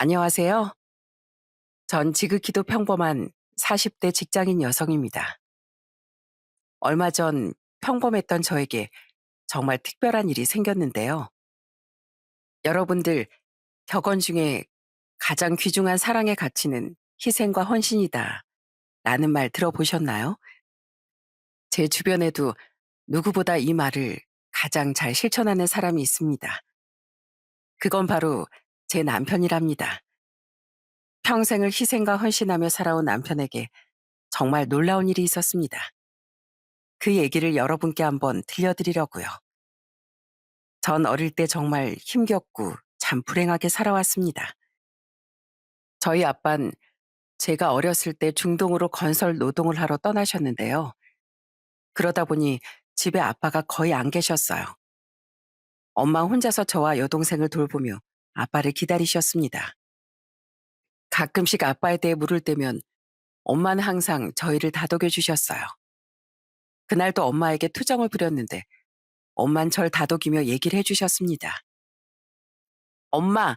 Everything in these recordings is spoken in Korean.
안녕하세요. 전 지극히도 평범한 40대 직장인 여성입니다. 얼마 전 평범했던 저에게 정말 특별한 일이 생겼는데요. 여러분들 격언 중에 가장 귀중한 사랑의 가치는 희생과 헌신이다 라는 말 들어보셨나요? 제 주변에도 누구보다 이 말을 가장 잘 실천하는 사람이 있습니다. 그건 바로 제 남편이랍니다. 평생을 희생과 헌신하며 살아온 남편에게 정말 놀라운 일이 있었습니다. 그 얘기를 여러분께 한번 들려드리려고요. 전 어릴 때 정말 힘겹고 참 불행하게 살아왔습니다. 저희 아빤 제가 어렸을 때 중동으로 건설 노동을 하러 떠나셨는데요. 그러다 보니 집에 아빠가 거의 안 계셨어요. 엄마 혼자서 저와 여동생을 돌보며 아빠를 기다리셨습니다. 가끔씩 아빠에 대해 물을 때면 엄마는 항상 저희를 다독여 주셨어요. 그날도 엄마에게 투정을 부렸는데 엄만 절 다독이며 얘기를 해주셨습니다. 엄마,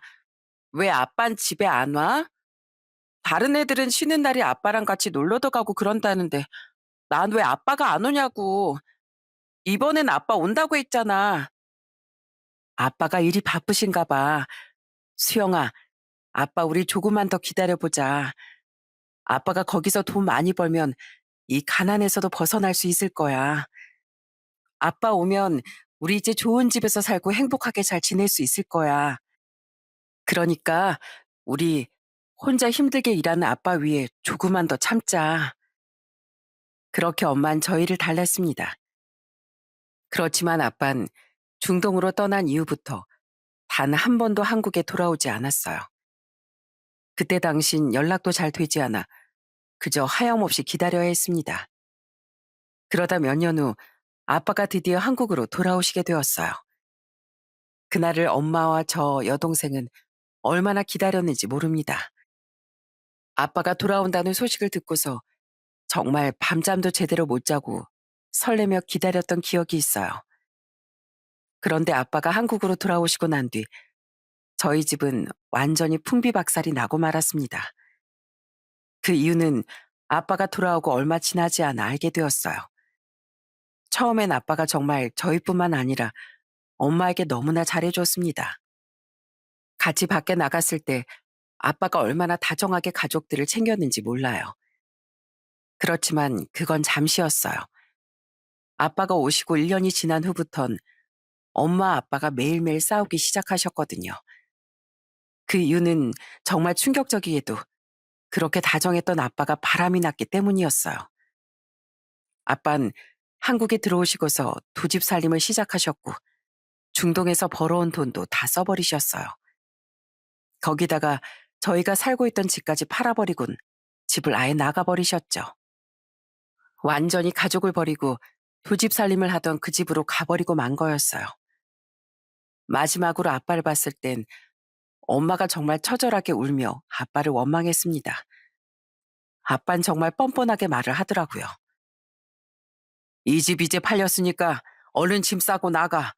왜 아빤 집에 안 와? 다른 애들은 쉬는 날에 아빠랑 같이 놀러도 가고 그런다는데 난 왜 아빠가 안 오냐고. 이번엔 아빠 온다고 했잖아. 아빠가 일이 바쁘신가 봐. 수영아, 아빠 우리 조금만 더 기다려보자. 아빠가 거기서 돈 많이 벌면 이 가난에서도 벗어날 수 있을 거야. 아빠 오면 우리 이제 좋은 집에서 살고 행복하게 잘 지낼 수 있을 거야. 그러니까 우리 혼자 힘들게 일하는 아빠 위에 조금만 더 참자. 그렇게 엄만 저희를 달랬습니다. 그렇지만 아빤 중동으로 떠난 이후부터 단 한 번도 한국에 돌아오지 않았어요. 그때 당신 연락도 잘 되지 않아 그저 하염없이 기다려야 했습니다. 그러다 몇 년 후 아빠가 드디어 한국으로 돌아오시게 되었어요. 그날을 엄마와 저 여동생은 얼마나 기다렸는지 모릅니다. 아빠가 돌아온다는 소식을 듣고서 정말 밤잠도 제대로 못 자고 설레며 기다렸던 기억이 있어요. 그런데 아빠가 한국으로 돌아오시고 난 뒤 저희 집은 완전히 풍비박살이 나고 말았습니다. 그 이유는 아빠가 돌아오고 얼마 지나지 않아 알게 되었어요. 처음엔 아빠가 정말 저희뿐만 아니라 엄마에게 너무나 잘해줬습니다. 같이 밖에 나갔을 때 아빠가 얼마나 다정하게 가족들을 챙겼는지 몰라요. 그렇지만 그건 잠시였어요. 아빠가 오시고 1년이 지난 후부턴 엄마 아빠가 매일매일 싸우기 시작하셨거든요. 그 이유는 정말 충격적이게도 그렇게 다정했던 아빠가 바람이 났기 때문이었어요. 아빤 한국에 들어오시고서 두 집 살림을 시작하셨고 중동에서 벌어온 돈도 다 써버리셨어요. 거기다가 저희가 살고 있던 집까지 팔아버리곤 집을 아예 나가버리셨죠. 완전히 가족을 버리고 두 집 살림을 하던 그 집으로 가버리고 만 거였어요. 마지막으로 아빠를 봤을 땐 엄마가 정말 처절하게 울며 아빠를 원망했습니다. 아빤 정말 뻔뻔하게 말을 하더라고요. 이 집 이제 팔렸으니까 얼른 짐 싸고 나가.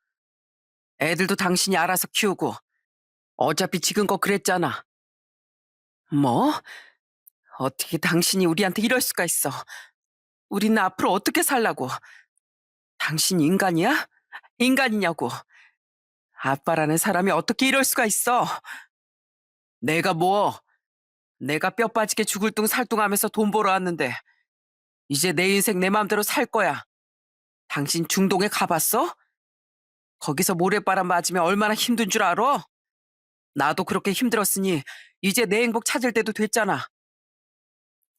애들도 당신이 알아서 키우고 어차피 지금껏 그랬잖아. 뭐? 어떻게 당신이 우리한테 이럴 수가 있어. 우리는 앞으로 어떻게 살라고. 당신 인간이야? 인간이냐고. 아빠라는 사람이 어떻게 이럴 수가 있어. 내가 뭐, 내가 뼈 빠지게 죽을 둥 살둥하면서 돈 벌어 왔는데 이제 내 인생 내 맘대로 살 거야. 당신 중동에 가봤어? 거기서 모래바람 맞으면 얼마나 힘든 줄 알아? 나도 그렇게 힘들었으니 이제 내 행복 찾을 때도 됐잖아.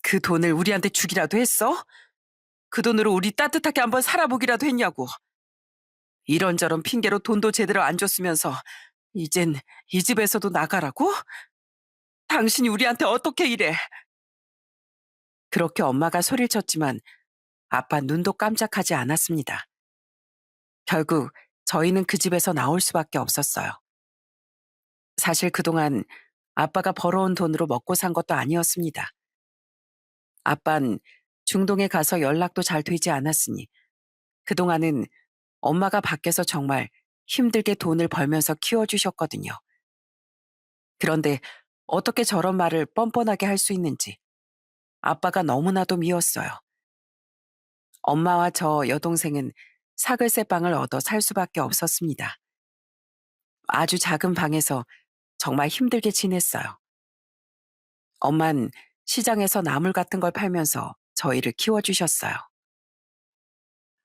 그 돈을 우리한테 주기라도 했어? 그 돈으로 우리 따뜻하게 한번 살아보기라도 했냐고. 이런저런 핑계로 돈도 제대로 안 줬으면서 이젠 이 집에서도 나가라고? 당신이 우리한테 어떻게 이래? 그렇게 엄마가 소리를 쳤지만 아빠 눈도 깜짝하지 않았습니다. 결국 저희는 그 집에서 나올 수밖에 없었어요. 사실 그동안 아빠가 벌어온 돈으로 먹고 산 것도 아니었습니다. 아빤 중동에 가서 연락도 잘 되지 않았으니 그동안은 엄마가 밖에서 정말 힘들게 돈을 벌면서 키워주셨거든요. 그런데 어떻게 저런 말을 뻔뻔하게 할 수 있는지 아빠가 너무나도 미웠어요. 엄마와 저 여동생은 사글세 빵을 얻어 살 수밖에 없었습니다. 아주 작은 방에서 정말 힘들게 지냈어요. 엄만 시장에서 나물 같은 걸 팔면서 저희를 키워주셨어요.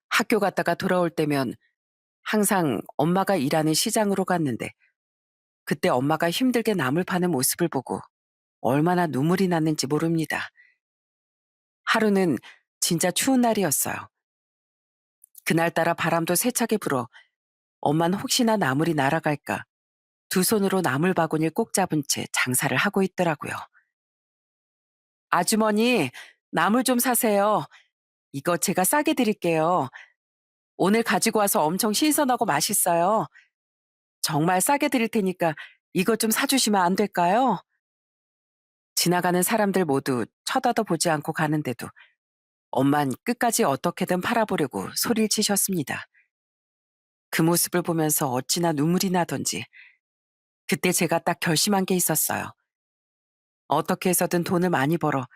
학교 갔다가 돌아올 때면 항상 엄마가 일하는 시장으로 갔는데 그때 엄마가 힘들게 나물 파는 모습을 보고 얼마나 눈물이 났는지 모릅니다. 하루는 진짜 추운 날이었어요. 그날따라 바람도 세차게 불어 엄만 혹시나 나물이 날아갈까 두 손으로 나물 바구니를 꼭 잡은 채 장사를 하고 있더라고요. 아주머니, 나물 좀 사세요. 이거 제가 싸게 드릴게요. 오늘 가지고 와서 엄청 신선하고 맛있어요. 정말 싸게 드릴 테니까 이것 좀 사주시면 안 될까요? 지나가는 사람들 모두 쳐다도 보지 않고 가는데도 엄만 끝까지 어떻게든 팔아보려고 소리를 치셨습니다. 그 모습을 보면서 어찌나 눈물이 나던지 그때 제가 딱 결심한 게 있었어요. 어떻게 해서든 돈을 많이 벌어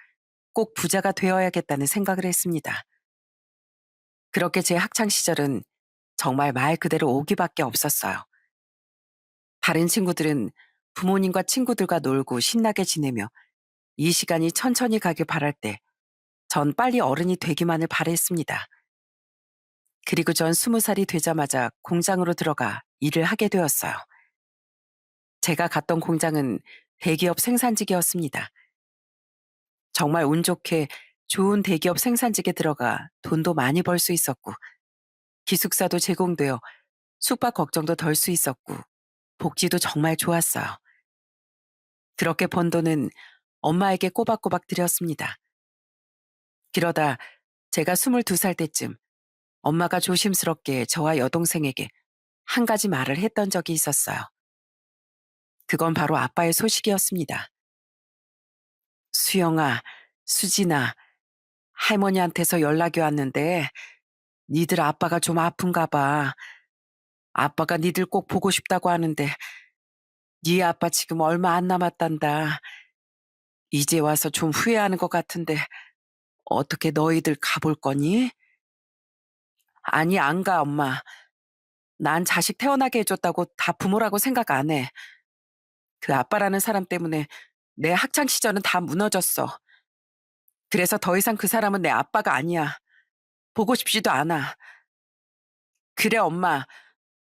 꼭 부자가 되어야겠다는 생각을 했습니다. 그렇게 제 학창 시절은 정말 말 그대로 오기밖에 없었어요. 다른 친구들은 부모님과 친구들과 놀고 신나게 지내며 이 시간이 천천히 가길 바랄 때 전 빨리 어른이 되기만을 바랬습니다. 그리고 전 20살이 되자마자 공장으로 들어가 일을 하게 되었어요. 제가 갔던 공장은 대기업 생산직이었습니다. 정말 운 좋게 좋은 대기업 생산직에 들어가 돈도 많이 벌 수 있었고 기숙사도 제공되어 숙박 걱정도 덜 수 있었고 복지도 정말 좋았어요. 그렇게 번 돈은 엄마에게 꼬박꼬박 드렸습니다. 그러다 제가 22살 때쯤 엄마가 조심스럽게 저와 여동생에게 한 가지 말을 했던 적이 있었어요. 그건 바로 아빠의 소식이었습니다. 수영아, 수진아, 할머니한테서 연락이 왔는데 니들 아빠가 좀 아픈가 봐. 아빠가 니들 꼭 보고 싶다고 하는데 니 아빠 지금 얼마 안 남았단다. 이제 와서 좀 후회하는 것 같은데 어떻게 너희들 가볼 거니? 아니, 안 가, 엄마. 난 자식 태어나게 해줬다고 다 부모라고 생각 안 해. 그 아빠라는 사람 때문에 내 학창 시절은 다 무너졌어. 그래서 더 이상 그 사람은 내 아빠가 아니야. 보고 싶지도 않아. 그래, 엄마.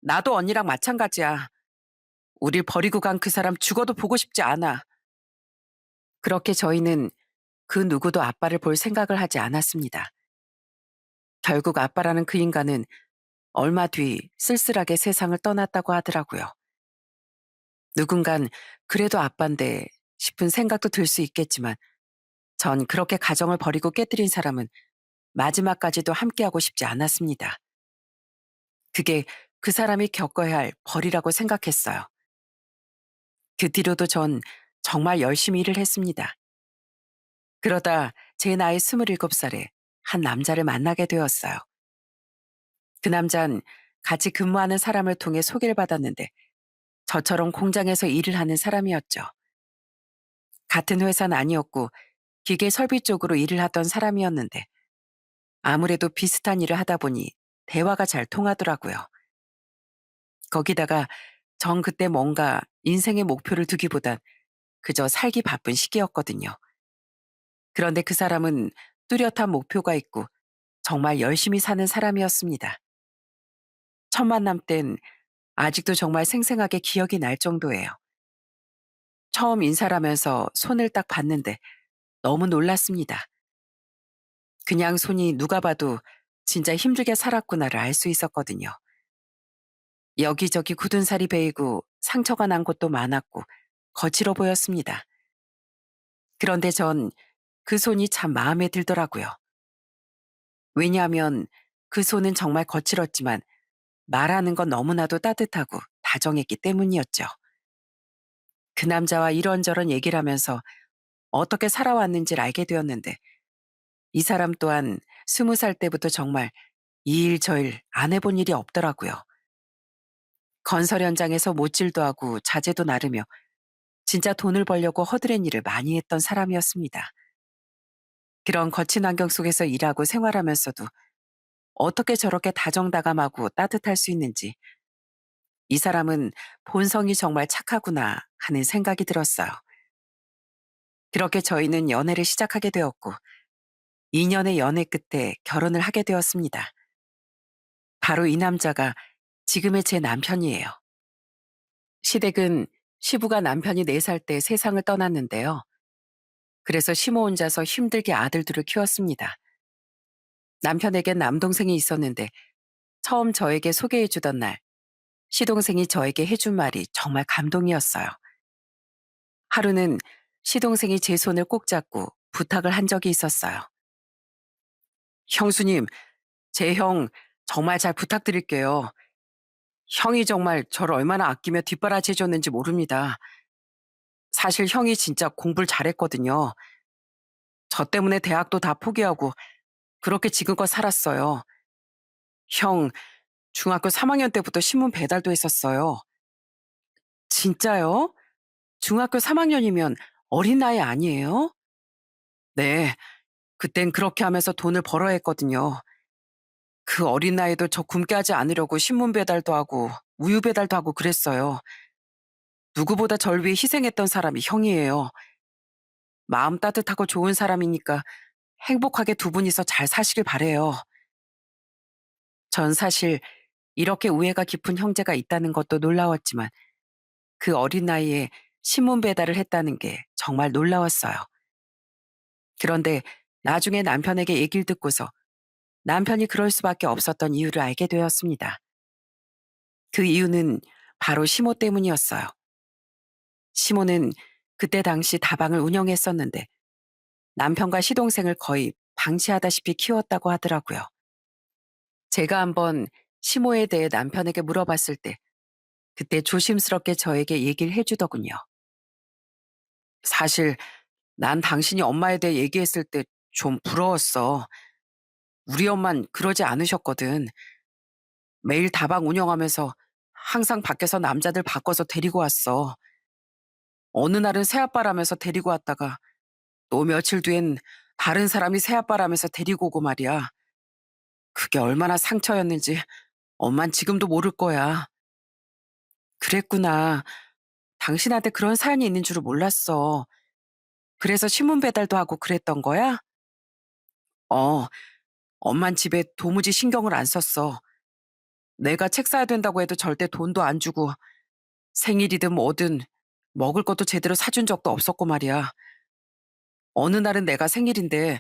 나도 언니랑 마찬가지야. 우릴 버리고 간 그 사람 죽어도 보고 싶지 않아. 그렇게 저희는 그 누구도 아빠를 볼 생각을 하지 않았습니다. 결국 아빠라는 그 인간은 얼마 뒤 쓸쓸하게 세상을 떠났다고 하더라고요. 누군간 그래도 아빠인데 싶은 생각도 들 수 있겠지만 전 그렇게 가정을 버리고 깨뜨린 사람은 마지막까지도 함께하고 싶지 않았습니다. 그게 그 사람이 겪어야 할 벌이라고 생각했어요. 그 뒤로도 전 정말 열심히 일을 했습니다. 그러다 제 나이 27살에 한 남자를 만나게 되었어요. 그 남잔 같이 근무하는 사람을 통해 소개를 받았는데 저처럼 공장에서 일을 하는 사람이었죠. 같은 회사는 아니었고 기계 설비 쪽으로 일을 하던 사람이었는데 아무래도 비슷한 일을 하다 보니 대화가 잘 통하더라고요. 거기다가 전 그때 뭔가 인생의 목표를 두기보단 그저 살기 바쁜 시기였거든요. 그런데 그 사람은 뚜렷한 목표가 있고 정말 열심히 사는 사람이었습니다. 첫 만남 땐 아직도 정말 생생하게 기억이 날 정도예요. 처음 인사를 하면서 손을 딱 봤는데 너무 놀랐습니다. 그냥 손이 누가 봐도 진짜 힘들게 살았구나를 알 수 있었거든요. 여기저기 굳은 살이 베이고 상처가 난 곳도 많았고 거칠어 보였습니다. 그런데 전 그 손이 참 마음에 들더라고요. 왜냐하면 그 손은 정말 거칠었지만 말하는 건 너무나도 따뜻하고 다정했기 때문이었죠. 그 남자와 이런저런 얘기를 하면서 어떻게 살아왔는지를 알게 되었는데 이 사람 또한 20살 때부터 정말 이 일 저 일 안 해본 일이 없더라고요. 건설 현장에서 못질도 하고 자재도 나르며 진짜 돈을 벌려고 허드렛 일을 많이 했던 사람이었습니다. 그런 거친 환경 속에서 일하고 생활하면서도 어떻게 저렇게 다정다감하고 따뜻할 수 있는지 이 사람은 본성이 정말 착하구나 하는 생각이 들었어요. 그렇게 저희는 연애를 시작하게 되었고 2년의 연애 끝에 결혼을 하게 되었습니다. 바로 이 남자가 지금의 제 남편이에요. 시댁은 시부가 남편이 4살 때 세상을 떠났는데요. 그래서 시모 혼자서 힘들게 아들들을 키웠습니다. 남편에겐 남동생이 있었는데 처음 저에게 소개해 주던 날 시동생이 저에게 해준 말이 정말 감동이었어요. 하루는 시동생이 제 손을 꼭 잡고 부탁을 한 적이 있었어요. 형수님, 제 형 정말 잘 부탁드릴게요. 형이 정말 저를 얼마나 아끼며 뒷바라지 해줬는지 모릅니다. 사실 형이 진짜 공부를 잘했거든요. 저 때문에 대학도 다 포기하고 그렇게 지금껏 살았어요. 형, 중학교 3학년 때부터 신문 배달도 했었어요. 진짜요? 중학교 3학년이면 어린 나이 아니에요? 네, 그땐 그렇게 하면서 돈을 벌어야 했거든요. 그 어린 나이도 저 굶게 하지 않으려고 신문 배달도 하고 우유 배달도 하고 그랬어요. 누구보다 절 위해 희생했던 사람이 형이에요. 마음 따뜻하고 좋은 사람이니까 행복하게 두 분이서 잘 사시길 바래요. 전 사실 이렇게 우애가 깊은 형제가 있다는 것도 놀라웠지만 그 어린 나이에 신문 배달을 했다는 게 정말 놀라웠어요. 그런데 나중에 남편에게 얘기를 듣고서 남편이 그럴 수밖에 없었던 이유를 알게 되었습니다. 그 이유는 바로 시모 때문이었어요. 시모는 그때 당시 다방을 운영했었는데 남편과 시동생을 거의 방치하다시피 키웠다고 하더라고요. 제가 한번 시모에 대해 남편에게 물어봤을 때 그때 조심스럽게 저에게 얘기를 해주더군요. 사실 난 당신이 엄마에 대해 얘기했을 때 좀 부러웠어. 우리 엄만 그러지 않으셨거든. 매일 다방 운영하면서 항상 밖에서 남자들 바꿔서 데리고 왔어. 어느 날은 새아빠라면서 데리고 왔다가 또 며칠 뒤엔 다른 사람이 새아빠라면서 데리고 오고 말이야. 그게 얼마나 상처였는지 엄만 지금도 모를 거야. 그랬구나. 당신한테 그런 사연이 있는 줄은 몰랐어. 그래서 신문 배달도 하고 그랬던 거야? 어, 엄만 집에 도무지 신경을 안 썼어. 내가 책 사야 된다고 해도 절대 돈도 안 주고 생일이든 뭐든 먹을 것도 제대로 사준 적도 없었고 말이야. 어느 날은 내가 생일인데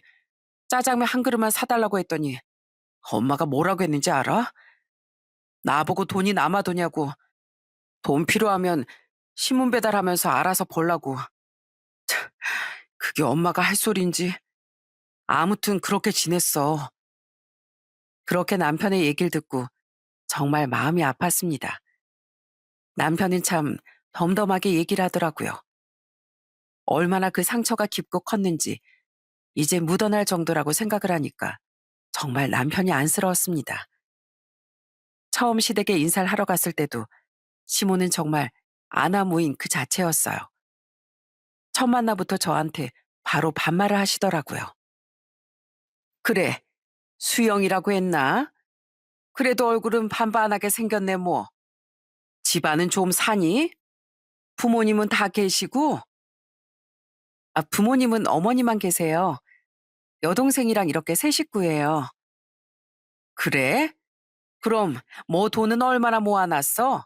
짜장면 한 그릇만 사달라고 했더니 엄마가 뭐라고 했는지 알아? 나보고 돈이 남아도냐고 돈 필요하면 신문 배달하면서 알아서 벌라고. 그게 엄마가 할 소린지. 아무튼 그렇게 지냈어. 그렇게 남편의 얘기를 듣고 정말 마음이 아팠습니다. 남편은 참 덤덤하게 얘기를 하더라고요. 얼마나 그 상처가 깊고 컸는지 이제 묻어날 정도라고 생각을 하니까 정말 남편이 안쓰러웠습니다. 처음 시댁에 인사를 하러 갔을 때도 시모는 정말 아나무인 그 자체였어요. 첫 만나부터 저한테 바로 반말을 하시더라고요. 그래, 수영이라고 했나? 그래도 얼굴은 반반하게 생겼네 뭐. 집안은 좀 사니? 부모님은 다 계시고? 아, 부모님은 어머니만 계세요. 여동생이랑 이렇게 세 식구예요. 그래? 그럼 뭐 돈은 얼마나 모아놨어?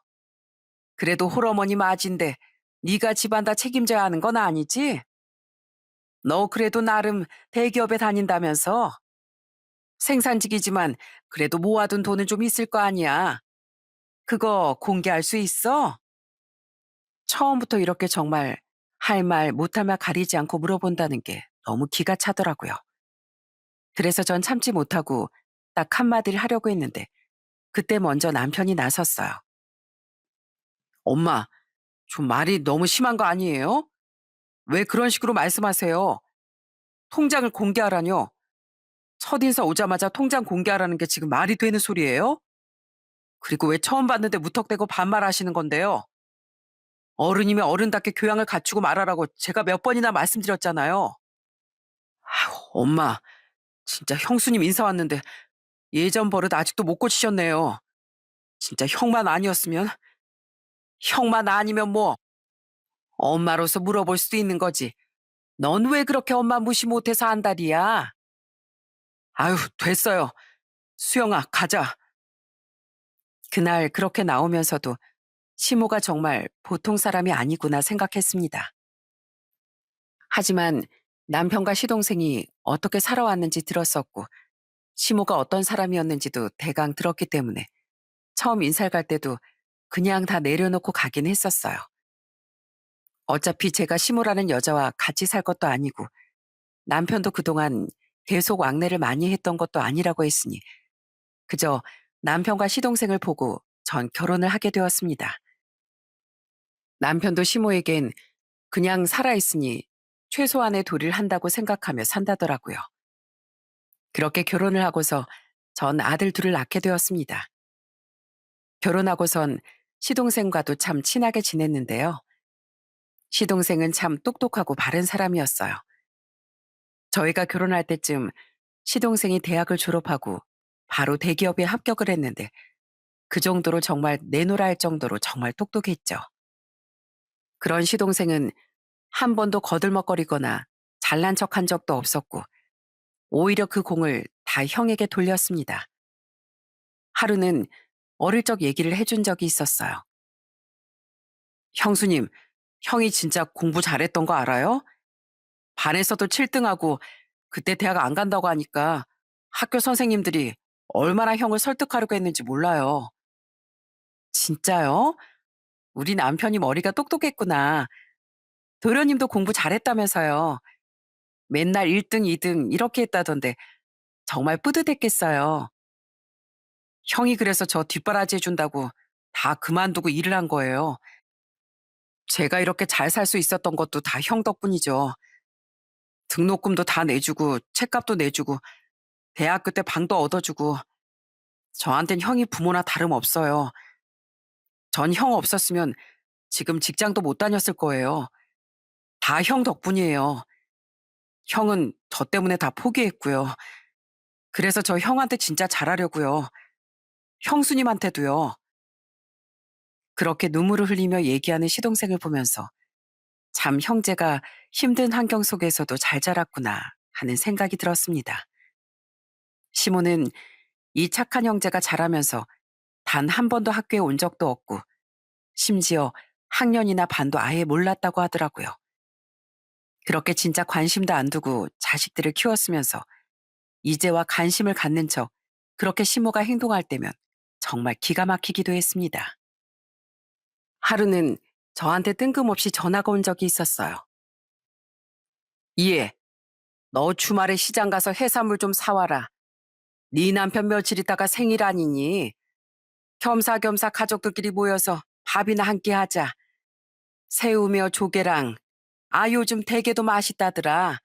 그래도 홀어머니 맞인데 네가 집안 다 책임져야 하는 건 아니지? 너 그래도 나름 대기업에 다닌다면서? 생산직이지만 그래도 모아둔 돈은 좀 있을 거 아니야. 그거 공개할 수 있어? 처음부터 이렇게 정말 할 말, 못할 말 가리지 않고 물어본다는 게 너무 기가 차더라고요. 그래서 전 참지 못하고 딱 한마디를 하려고 했는데 그때 먼저 남편이 나섰어요. 엄마, 좀 말이 너무 심한 거 아니에요? 왜 그런 식으로 말씀하세요? 통장을 공개하라뇨? 첫인사 오자마자 통장 공개하라는 게 지금 말이 되는 소리예요? 그리고 왜 처음 봤는데 무턱대고 반말하시는 건데요? 어른이면 어른답게 교양을 갖추고 말하라고 제가 몇 번이나 말씀드렸잖아요. 아휴, 엄마, 진짜 형수님 인사 왔는데 예전 버릇 아직도 못 고치셨네요. 진짜 형만 아니면 뭐 엄마로서 물어볼 수도 있는 거지. 넌 왜 그렇게 엄마 무시 못해서 안달이야? 아유, 됐어요. 수영아, 가자. 그날 그렇게 나오면서도 시모가 정말 보통 사람이 아니구나 생각했습니다. 하지만 남편과 시동생이 어떻게 살아왔는지 들었었고, 시모가 어떤 사람이었는지도 대강 들었기 때문에 처음 인사를 갈 때도 그냥 다 내려놓고 가긴 했었어요. 어차피 제가 시모라는 여자와 같이 살 것도 아니고 남편도 그동안 계속 왕래를 많이 했던 것도 아니라고 했으니 그저 남편과 시동생을 보고 전 결혼을 하게 되었습니다. 남편도 시모에겐 그냥 살아있으니 최소한의 도리를 한다고 생각하며 산다더라고요. 그렇게 결혼을 하고서 전 아들 둘을 낳게 되었습니다. 결혼하고선 시동생과도 참 친하게 지냈는데요. 시동생은 참 똑똑하고 바른 사람이었어요. 저희가 결혼할 때쯤 시동생이 대학을 졸업하고 바로 대기업에 합격을 했는데 그 정도로 정말 내노라 할 정도로 정말 똑똑했죠. 그런 시동생은 한 번도 거들먹거리거나 잘난 척한 적도 없었고 오히려 그 공을 다 형에게 돌렸습니다. 하루는 어릴 적 얘기를 해준 적이 있었어요. 형수님, 형이 진짜 공부 잘했던 거 알아요? 반에서도 7등하고 그때 대학 안 간다고 하니까 학교 선생님들이 얼마나 형을 설득하려고 했는지 몰라요. 진짜요? 우리 남편이 머리가 똑똑했구나. 도련님도 공부 잘했다면서요. 맨날 1등, 2등 이렇게 했다던데 정말 뿌듯했겠어요. 형이 그래서 저 뒷바라지 해준다고 다 그만두고 일을 한 거예요. 제가 이렇게 잘 살 수 있었던 것도 다 형 덕분이죠. 등록금도 다 내주고 책값도 내주고 대학교 때 방도 얻어주고 저한텐 형이 부모나 다름없어요. 전 형 없었으면 지금 직장도 못 다녔을 거예요. 다 형 덕분이에요. 형은 저 때문에 다 포기했고요. 그래서 저 형한테 진짜 잘하려고요. 형수님한테도요. 그렇게 눈물을 흘리며 얘기하는 시동생을 보면서 참 형제가 힘든 환경 속에서도 잘 자랐구나 하는 생각이 들었습니다. 시모는 이 착한 형제가 자라면서 단 한 번도 학교에 온 적도 없고 심지어 학년이나 반도 아예 몰랐다고 하더라고요. 그렇게 진짜 관심도 안 두고 자식들을 키웠으면서 이제와 관심을 갖는 척 그렇게 시모가 행동할 때면 정말 기가 막히기도 했습니다. 하루는 저한테 뜬금없이 전화가 온 적이 있었어요. 이해, 너 주말에 시장 가서 해산물 좀 사와라. 네 남편 며칠 있다가 생일 아니니? 겸사겸사 가족들끼리 모여서 밥이나 함께 하자. 새우며 조개랑, 아, 요즘 대게도 맛있다더라.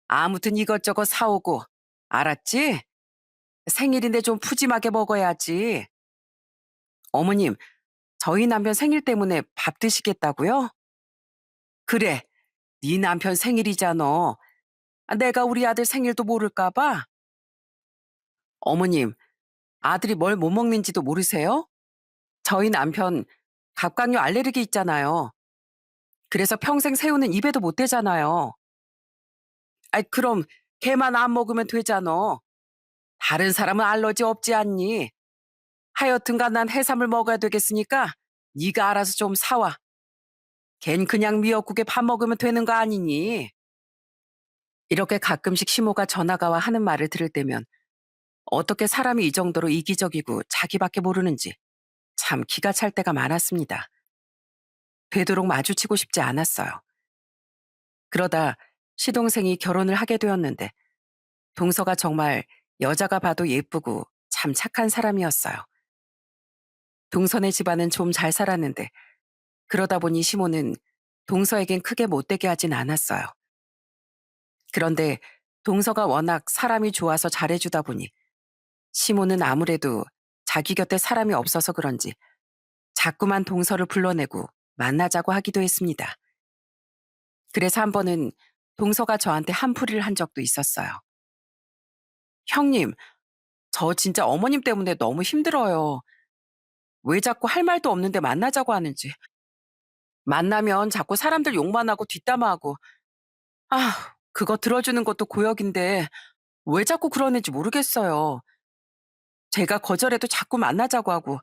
아무튼 이것저것 사오고, 알았지? 생일인데 좀 푸짐하게 먹어야지. 어머님, 저희 남편 생일 때문에 밥 드시겠다고요? 그래, 네 남편 생일이잖아. 내가 우리 아들 생일도 모를까 봐? 어머님, 아들이 뭘 못 먹는지도 모르세요? 저희 남편 갑각류 알레르기 있잖아요. 그래서 평생 새우는 입에도 못 대잖아요. 아이, 그럼 걔만 안 먹으면 되잖아. 다른 사람은 알러지 없지 않니? 하여튼간 난 해삼을 먹어야 되겠으니까 네가 알아서 좀 사와. 걘 그냥 미역국에 밥 먹으면 되는 거 아니니? 이렇게 가끔씩 시모가 전화가 와 하는 말을 들을 때면 어떻게 사람이 이 정도로 이기적이고 자기밖에 모르는지 참 기가 찰 때가 많았습니다. 되도록 마주치고 싶지 않았어요. 그러다 시동생이 결혼을 하게 되었는데 동서가 정말 여자가 봐도 예쁘고 참 착한 사람이었어요. 동서네 집안은 좀 잘 살았는데 그러다 보니 시모는 동서에겐 크게 못되게 하진 않았어요. 그런데 동서가 워낙 사람이 좋아서 잘해주다 보니 시모는 아무래도 자기 곁에 사람이 없어서 그런지 자꾸만 동서를 불러내고 만나자고 하기도 했습니다. 그래서 한 번은 동서가 저한테 한풀이를 한 적도 있었어요. 형님, 저 진짜 어머님 때문에 너무 힘들어요. 왜 자꾸 할 말도 없는데 만나자고 하는지. 만나면 자꾸 사람들 욕만 하고 뒷담화하고. 그거 들어주는 것도 고역인데 왜 자꾸 그러는지 모르겠어요. 제가 거절해도 자꾸 만나자고 하고.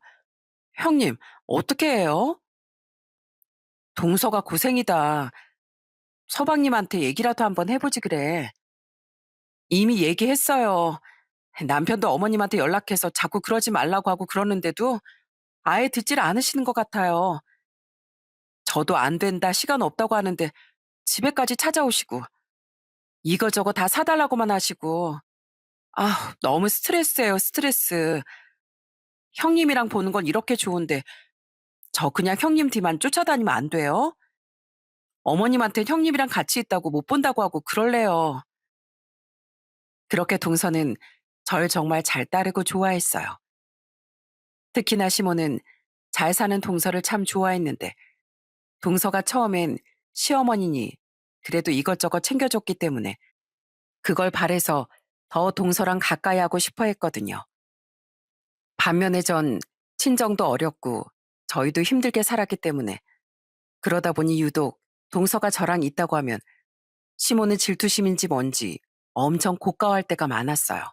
형님, 어떻게 해요? 동서가 고생이다. 서방님한테 얘기라도 한번 해보지 그래. 이미 얘기했어요. 남편도 어머님한테 연락해서 자꾸 그러지 말라고 하고 그러는데도 아예 듣질 않으시는 것 같아요. 저도 안 된다, 시간 없다고 하는데 집에까지 찾아오시고 이거저거 다 사달라고만 하시고. 너무 스트레스예요, 스트레스. 형님이랑 보는 건 이렇게 좋은데 저 그냥 형님 뒤만 쫓아다니면 안 돼요? 어머님한테 형님이랑 같이 있다고 못 본다고 하고 그럴래요. 그렇게 동서는 절 정말 잘 따르고 좋아했어요. 특히나 시모는 잘 사는 동서를 참 좋아했는데 동서가 처음엔 시어머니니 그래도 이것저것 챙겨줬기 때문에 그걸 바래서 더 동서랑 가까이 하고 싶어 했거든요. 반면에 전 친정도 어렵고 저희도 힘들게 살았기 때문에 그러다 보니 유독 동서가 저랑 있다고 하면 시모는 질투심인지 뭔지 엄청 고가워할 때가 많았어요.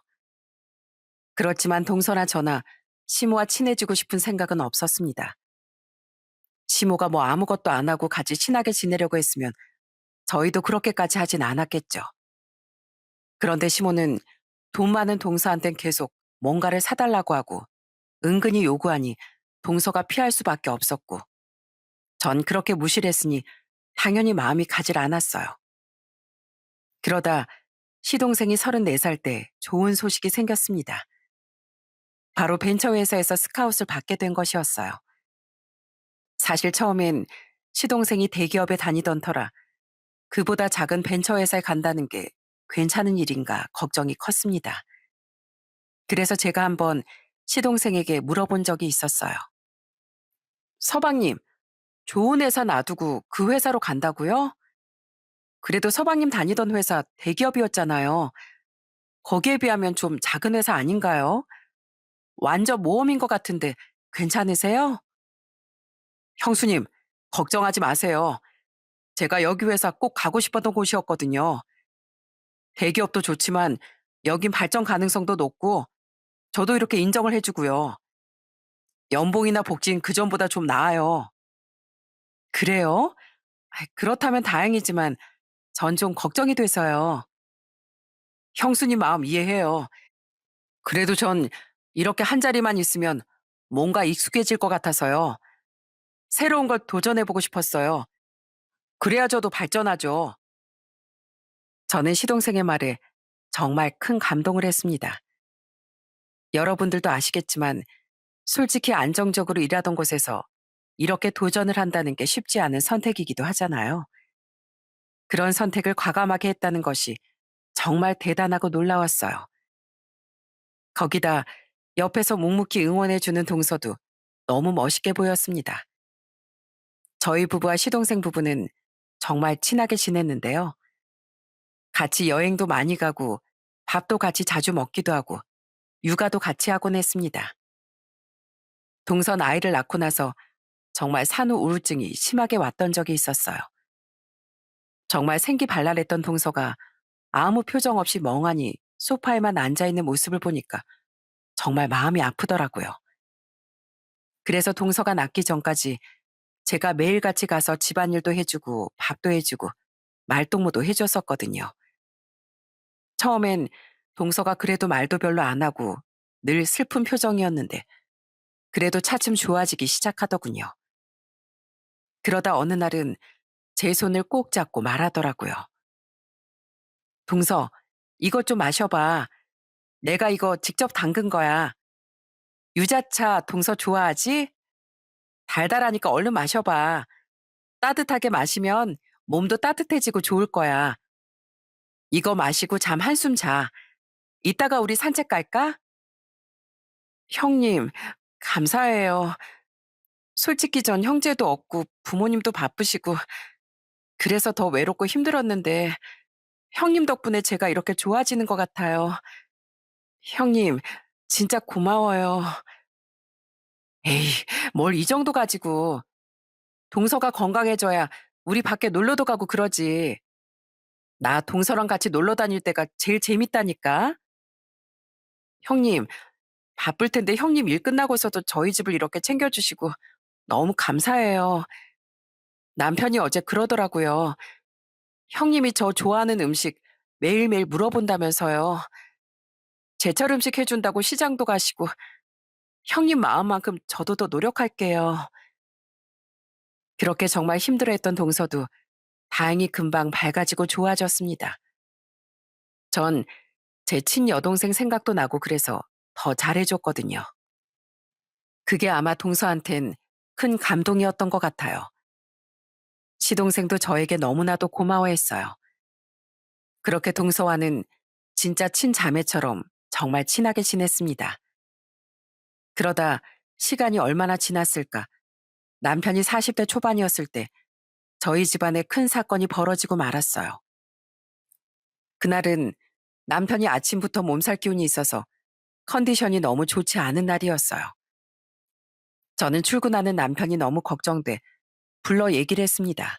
그렇지만 동서나 저나 시모와 친해지고 싶은 생각은 없었습니다. 시모가 뭐 아무것도 안 하고 같이 친하게 지내려고 했으면 저희도 그렇게까지 하진 않았겠죠. 그런데 시모는 돈 많은 동서한텐 계속 뭔가를 사달라고 하고 은근히 요구하니 동서가 피할 수밖에 없었고 전 그렇게 무시를 했으니 당연히 마음이 가질 않았어요. 그러다 시동생이 34살 때 좋은 소식이 생겼습니다. 바로 벤처회사에서 스카웃을 받게 된 것이었어요. 사실 처음엔 시동생이 대기업에 다니던 터라 그보다 작은 벤처회사에 간다는 게 괜찮은 일인가 걱정이 컸습니다. 그래서 제가 한번 시동생에게 물어본 적이 있었어요. 서방님, 좋은 회사 놔두고 그 회사로 간다고요? 그래도 서방님 다니던 회사 대기업이었잖아요. 거기에 비하면 좀 작은 회사 아닌가요? 완전 모험인 것 같은데 괜찮으세요? 형수님, 걱정하지 마세요. 제가 여기 회사 꼭 가고 싶었던 곳이었거든요. 대기업도 좋지만 여긴 발전 가능성도 높고 저도 이렇게 인정을 해주고요. 연봉이나 복지는 그전보다 좀 나아요. 그래요? 그렇다면 다행이지만 전 좀 걱정이 돼서요. 형수님 마음 이해해요. 그래도 전 이렇게 한 자리만 있으면 뭔가 익숙해질 것 같아서요. 새로운 걸 도전해보고 싶었어요. 그래야 저도 발전하죠. 저는 시동생의 말에 정말 큰 감동을 했습니다. 여러분들도 아시겠지만 솔직히 안정적으로 일하던 곳에서 이렇게 도전을 한다는 게 쉽지 않은 선택이기도 하잖아요. 그런 선택을 과감하게 했다는 것이 정말 대단하고 놀라웠어요. 거기다 옆에서 묵묵히 응원해주는 동서도 너무 멋있게 보였습니다. 저희 부부와 시동생 부부는 정말 친하게 지냈는데요. 같이 여행도 많이 가고 밥도 같이 자주 먹기도 하고 육아도 같이 하곤 했습니다. 동선 아이를 낳고 나서 정말 산후 우울증이 심하게 왔던 적이 있었어요. 정말 생기발랄했던 동서가 아무 표정 없이 멍하니 소파에만 앉아있는 모습을 보니까 정말 마음이 아프더라고요. 그래서 동서가 낳기 전까지 제가 매일같이 가서 집안일도 해주고 밥도 해주고 말동무도 해줬었거든요. 처음엔 동서가 그래도 말도 별로 안 하고 늘 슬픈 표정이었는데 그래도 차츰 좋아지기 시작하더군요. 그러다 어느 날은 제 손을 꼭 잡고 말하더라고요. 동서, 이것 좀 마셔봐. 내가 이거 직접 담근 거야. 유자차 동서 좋아하지? 달달하니까 얼른 마셔봐. 따뜻하게 마시면 몸도 따뜻해지고 좋을 거야. 이거 마시고 잠 한숨 자. 이따가 우리 산책 갈까? 형님, 감사해요. 솔직히 전 형제도 없고 부모님도 바쁘시고 그래서 더 외롭고 힘들었는데 형님 덕분에 제가 이렇게 좋아지는 것 같아요. 형님, 진짜 고마워요. 에이, 뭘 이 정도 가지고. 동서가 건강해져야 우리 밖에 놀러도 가고 그러지. 나 동서랑 같이 놀러 다닐 때가 제일 재밌다니까. 형님, 바쁠 텐데 형님 일 끝나고서도 저희 집을 이렇게 챙겨주시고 너무 감사해요. 남편이 어제 그러더라고요. 형님이 저 좋아하는 음식 매일매일 물어본다면서요. 제철 음식 해준다고 시장도 가시고 형님 마음만큼 저도 더 노력할게요. 그렇게 정말 힘들어했던 동서도 다행히 금방 밝아지고 좋아졌습니다. 전 제 친여동생 생각도 나고 그래서 더 잘해줬거든요. 그게 아마 동서한텐 큰 감동이었던 것 같아요. 시동생도 저에게 너무나도 고마워했어요. 그렇게 동서와는 진짜 친자매처럼 정말 친하게 지냈습니다. 그러다 시간이 얼마나 지났을까? 남편이 40대 초반이었을 때 저희 집안에 큰 사건이 벌어지고 말았어요. 그날은 남편이 아침부터 몸살 기운이 있어서 컨디션이 너무 좋지 않은 날이었어요. 저는 출근하는 남편이 너무 걱정돼 불러 얘기를 했습니다.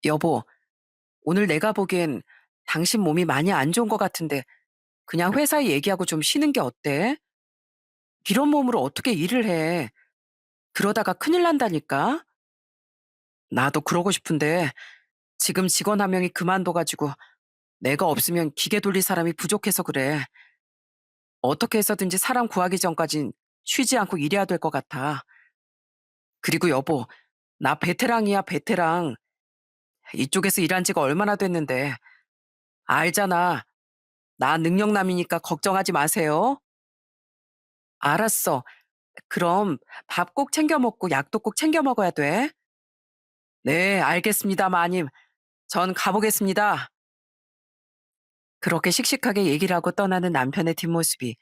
여보, 오늘 내가 보기엔 당신 몸이 많이 안 좋은 것 같은데 그냥 회사에 얘기하고 좀 쉬는 게 어때? 이런 몸으로 어떻게 일을 해? 그러다가 큰일 난다니까? 나도 그러고 싶은데 지금 직원 한 명이 그만둬가지고 내가 없으면 기계 돌릴 사람이 부족해서 그래. 어떻게 해서든지 사람 구하기 전까진 쉬지 않고 일해야 될 것 같아. 그리고 여보, 나 베테랑이야, 베테랑. 이쪽에서 일한 지가 얼마나 됐는데. 알잖아. 나 능력남이니까 걱정하지 마세요. 알았어. 그럼 밥 꼭 챙겨 먹고 약도 꼭 챙겨 먹어야 돼. 네, 알겠습니다, 마님. 전 가보겠습니다. 그렇게 씩씩하게 얘기를 하고 떠나는 남편의 뒷모습이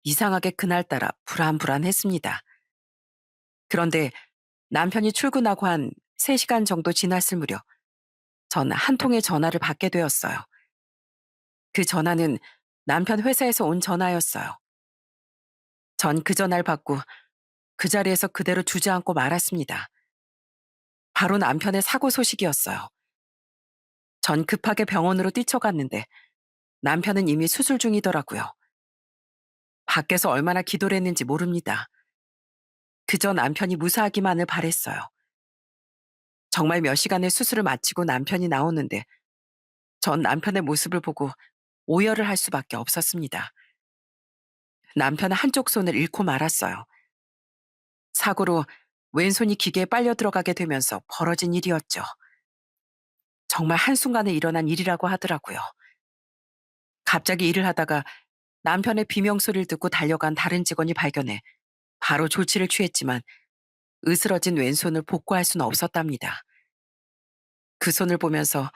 이상하게 그날따라 불안불안했습니다. 그런데 남편이 출근하고 한 3시간 정도 지났을 무렵 전 한 통의 전화를 받게 되었어요. 그 전화는 남편 회사에서 온 전화였어요. 전 그 전화를 받고 그 자리에서 그대로 주저앉고 말았습니다. 바로 남편의 사고 소식이었어요. 전 급하게 병원으로 뛰쳐갔는데 남편은 이미 수술 중이더라고요. 밖에서 얼마나 기도를 했는지 모릅니다. 그저 남편이 무사하기만을 바랬어요. 정말 몇 시간의 수술을 마치고 남편이 나오는데 전 남편의 모습을 보고 오열을 할 수밖에 없었습니다. 남편은 한쪽 손을 잃고 말았어요. 사고로 왼손이 기계에 빨려 들어가게 되면서 벌어진 일이었죠. 정말 한순간에 일어난 일이라고 하더라고요. 갑자기 일을 하다가 남편의 비명소리를 듣고 달려간 다른 직원이 발견해 바로 조치를 취했지만 으스러진 왼손을 복구할 수는 없었답니다. 그 손을 보면서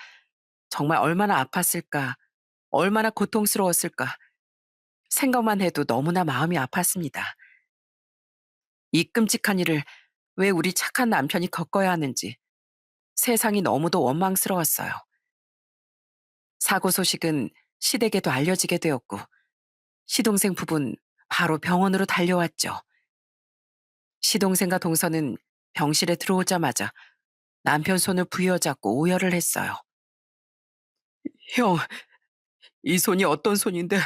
정말 얼마나 아팠을까, 얼마나 고통스러웠을까 생각만 해도 너무나 마음이 아팠습니다. 이 끔찍한 일을 왜 우리 착한 남편이 겪어야 하는지 세상이 너무도 원망스러웠어요. 사고 소식은 시댁에도 알려지게 되었고 시동생 부부는 바로 병원으로 달려왔죠. 시동생과 동서는 병실에 들어오자마자 남편 손을 부여잡고 오열을 했어요. 형, 이 손이 어떤 손인데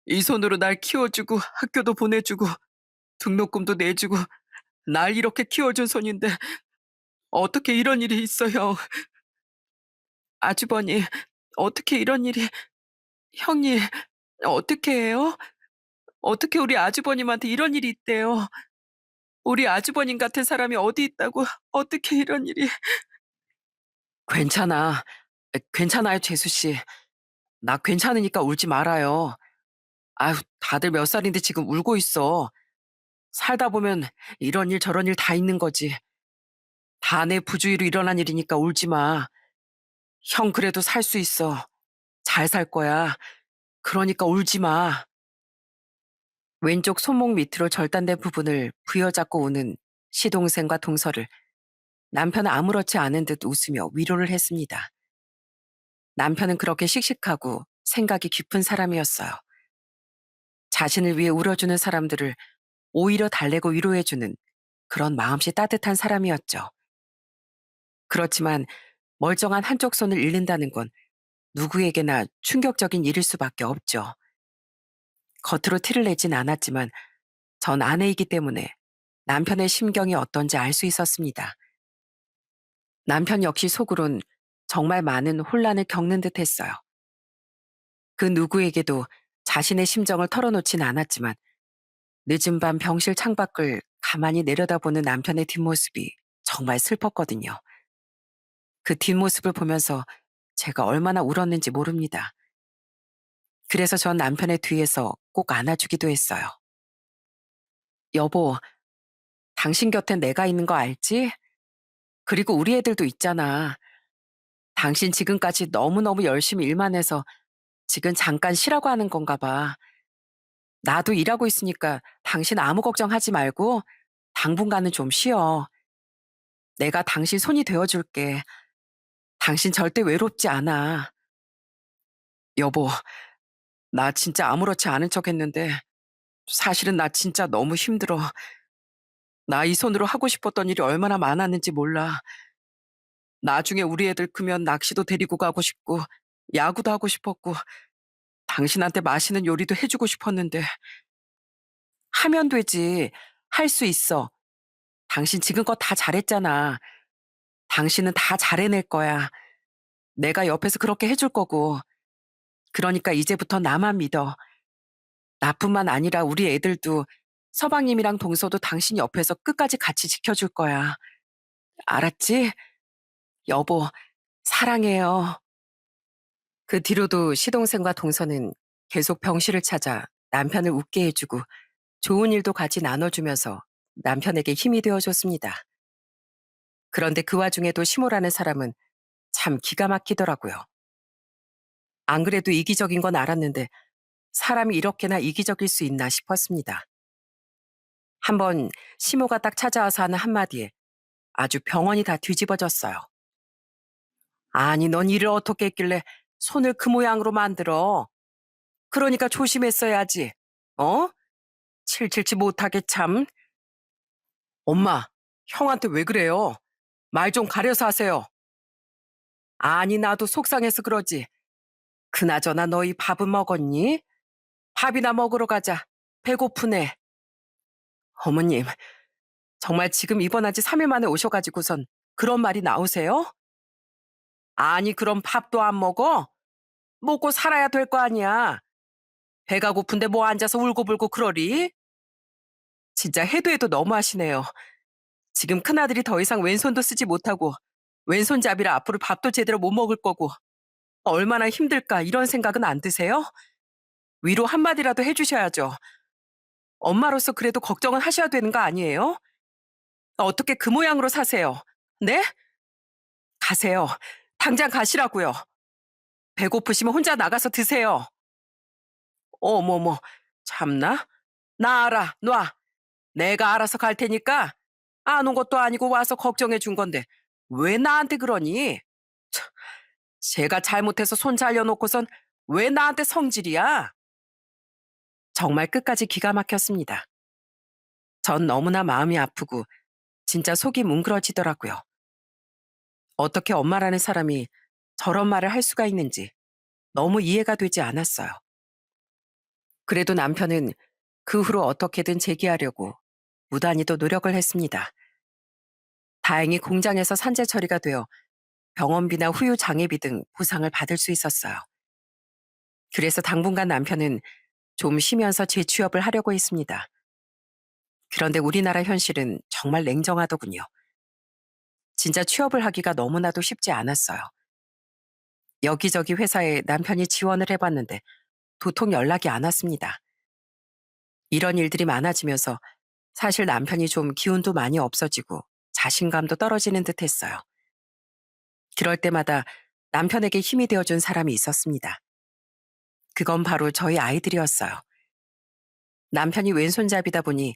이 손으로 날 키워주고 학교도 보내주고 등록금도 내주고 날 이렇게 키워준 손인데 어떻게 이런 일이 있어, 형. 아주버니, 어떻게 이런 일이, 형님, 어떻게 해요? 어떻게 우리 아주버님한테 이런 일이 있대요? 우리 아주버님 같은 사람이 어디 있다고 어떻게 이런 일이. 괜찮아. 괜찮아요, 재수 씨. 나 괜찮으니까 울지 말아요. 아유, 다들 몇 살인데 지금 울고 있어. 살다 보면 이런 일 저런 일 다 있는 거지. 다 내 부주의로 일어난 일이니까 울지 마. 형 그래도 살 수 있어. 잘 살 거야. 그러니까 울지 마. 왼쪽 손목 밑으로 절단된 부분을 부여잡고 우는 시동생과 동서를 남편은 아무렇지 않은 듯 웃으며 위로를 했습니다. 남편은 그렇게 씩씩하고 생각이 깊은 사람이었어요. 자신을 위해 울어주는 사람들을 오히려 달래고 위로해주는 그런 마음씨 따뜻한 사람이었죠. 그렇지만 멀쩡한 한쪽 손을 잃는다는 건 누구에게나 충격적인 일일 수밖에 없죠. 겉으로 티를 내진 않았지만 전 아내이기 때문에 남편의 심경이 어떤지 알 수 있었습니다. 남편 역시 속으론 정말 많은 혼란을 겪는 듯 했어요. 그 누구에게도 자신의 심정을 털어놓진 않았지만 늦은 밤 병실 창밖을 가만히 내려다보는 남편의 뒷모습이 정말 슬펐거든요. 그 뒷모습을 보면서 제가 얼마나 울었는지 모릅니다. 그래서 전 남편의 뒤에서 꼭 안아주기도 했어요. 여보, 당신 곁엔 내가 있는 거 알지? 그리고 우리 애들도 있잖아. 당신 지금까지 너무너무 열심히 일만 해서 지금 잠깐 쉬라고 하는 건가 봐. 나도 일하고 있으니까 당신 아무 걱정하지 말고 당분간은 좀 쉬어. 내가 당신 손이 되어줄게. 당신 절대 외롭지 않아. 여보, 나 진짜 아무렇지 않은 척 했는데 사실은 나 진짜 너무 힘들어. 나 이 손으로 하고 싶었던 일이 얼마나 많았는지 몰라. 나중에 우리 애들 크면 낚시도 데리고 가고 싶고 야구도 하고 싶었고 당신한테 맛있는 요리도 해주고 싶었는데 하면 되지. 할 수 있어. 당신 지금껏 다 잘했잖아. 당신은 다 잘해낼 거야. 내가 옆에서 그렇게 해줄 거고. 그러니까 이제부터 나만 믿어. 나뿐만 아니라 우리 애들도 서방님이랑 동서도 당신 옆에서 끝까지 같이 지켜줄 거야. 알았지? 여보, 사랑해요. 그 뒤로도 시동생과 동서는 계속 병실을 찾아 남편을 웃게 해주고 좋은 일도 같이 나눠주면서 남편에게 힘이 되어줬습니다. 그런데 그 와중에도 시모라는 사람은 참 기가 막히더라고요. 안 그래도 이기적인 건 알았는데 사람이 이렇게나 이기적일 수 있나 싶었습니다. 한번 시모가 딱 찾아와서 하는 한마디에 아주 병원이 다 뒤집어졌어요. 아니, 넌 일을 어떻게 했길래 손을 그 모양으로 만들어? 그러니까 조심했어야지. 어? 칠칠치 못하게 참. 엄마, 형한테 왜 그래요? 말 좀 가려서 하세요. 아니, 나도 속상해서 그러지. 그나저나 너희 밥은 먹었니? 밥이나 먹으러 가자. 배고프네. 어머님, 정말 지금 입원한 지 3일 만에 오셔가지고선 그런 말이 나오세요? 아니, 그럼 밥도 안 먹어? 먹고 살아야 될 거 아니야. 배가 고픈데 뭐 앉아서 울고불고 그러리? 진짜 해도 해도 너무하시네요. 지금 큰아들이 더 이상 왼손도 쓰지 못하고 왼손잡이라 앞으로 밥도 제대로 못 먹을 거고 얼마나 힘들까 이런 생각은 안 드세요? 위로 한마디라도 해주셔야죠. 엄마로서 그래도 걱정은 하셔야 되는 거 아니에요? 어떻게 그 모양으로 사세요? 네? 가세요. 당장 가시라고요. 배고프시면 혼자 나가서 드세요. 어머머, 참나? 나 알아, 놔. 내가 알아서 갈 테니까 안 온 것도 아니고 와서 걱정해 준 건데 왜 나한테 그러니? 참, 제가 잘못해서 손 잘려놓고선 왜 나한테 성질이야? 정말 끝까지 기가 막혔습니다. 전 너무나 마음이 아프고 진짜 속이 뭉그러지더라고요. 어떻게 엄마라는 사람이 저런 말을 할 수가 있는지 너무 이해가 되지 않았어요. 그래도 남편은 그 후로 어떻게든 재기하려고 무단히도 노력을 했습니다. 다행히 공장에서 산재 처리가 되어 병원비나 후유 장애비 등 보상을 받을 수 있었어요. 그래서 당분간 남편은 좀 쉬면서 재취업을 하려고 했습니다. 그런데 우리나라 현실은 정말 냉정하더군요. 진짜 취업을 하기가 너무나도 쉽지 않았어요. 여기저기 회사에 남편이 지원을 해봤는데 도통 연락이 안 왔습니다. 이런 일들이 많아지면서 사실 남편이 좀 기운도 많이 없어지고 자신감도 떨어지는 듯 했어요. 그럴 때마다 남편에게 힘이 되어준 사람이 있었습니다. 그건 바로 저희 아이들이었어요. 남편이 왼손잡이다 보니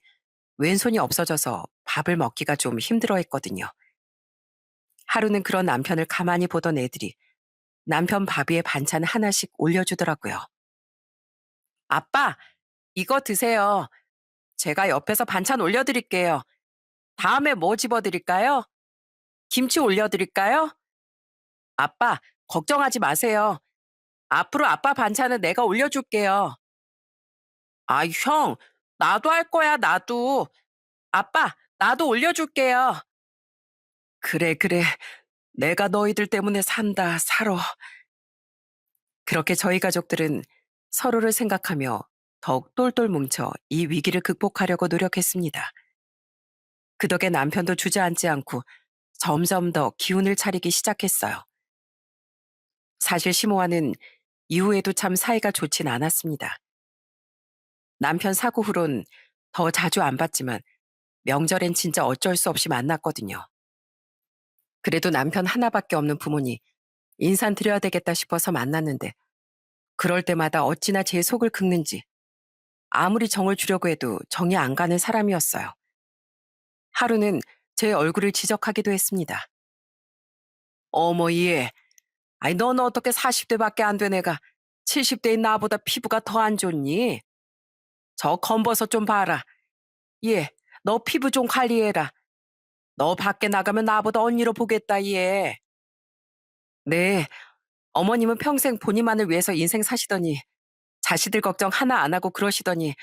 왼손이 없어져서 밥을 먹기가 좀 힘들어 했거든요. 하루는 그런 남편을 가만히 보던 애들이 남편 밥 위에 반찬 하나씩 올려주더라고요. 아빠, 이거 드세요. 제가 옆에서 반찬 올려드릴게요. 다음에 뭐 집어드릴까요? 김치 올려드릴까요? 아빠, 걱정하지 마세요. 앞으로 아빠 반찬은 내가 올려줄게요. 아, 형, 나도 할 거야, 나도. 아빠, 나도 올려줄게요. 그래, 그래. 내가 너희들 때문에 산다, 살아. 그렇게 저희 가족들은 서로를 생각하며 더욱 똘똘 뭉쳐 이 위기를 극복하려고 노력했습니다. 그 덕에 남편도 주저앉지 않고 점점 더 기운을 차리기 시작했어요. 사실 시모와는 이후에도 참 사이가 좋진 않았습니다. 남편 사고 후론 더 자주 안 봤지만 명절엔 진짜 어쩔 수 없이 만났거든요. 그래도 남편 하나밖에 없는 부모니 인사드려야 되겠다 싶어서 만났는데 그럴 때마다 어찌나 제 속을 긁는지 아무리 정을 주려고 해도 정이 안 가는 사람이었어요. 하루는 제 얼굴을 지적하기도 했습니다. 어머 얘, 아니 너는 어떻게 40대밖에 안 된 애가 70대인 나보다 피부가 더 안 좋니? 저 검버섯 좀 봐라. 얘, 너 피부 좀 관리해라. 너 밖에 나가면 나보다 언니로 보겠다 얘. 네, 어머님은 평생 본인만을 위해서 인생 사시더니 자식들 걱정 하나 안 하고 그러시더니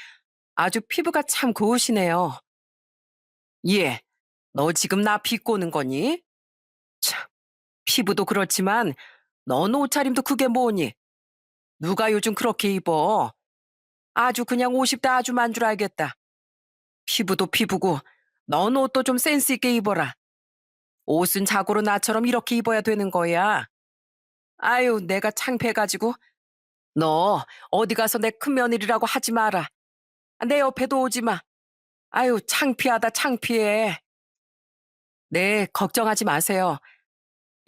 아주 피부가 참 고우시네요. 얘, 너 지금 나 비꼬는 거니? 참, 피부도 그렇지만 너는 옷차림도 그게 뭐니? 누가 요즘 그렇게 입어? 아주 그냥 50대 아주만 줄 알겠다. 피부도 피부고 넌 옷도 좀 센스 있게 입어라. 옷은 자고로 나처럼 이렇게 입어야 되는 거야. 아유, 내가 창피해가지고 너 어디 가서 내 큰며느리라고 하지 마라. 내 옆에도 오지 마. 아유, 창피하다 창피해. 네, 걱정하지 마세요.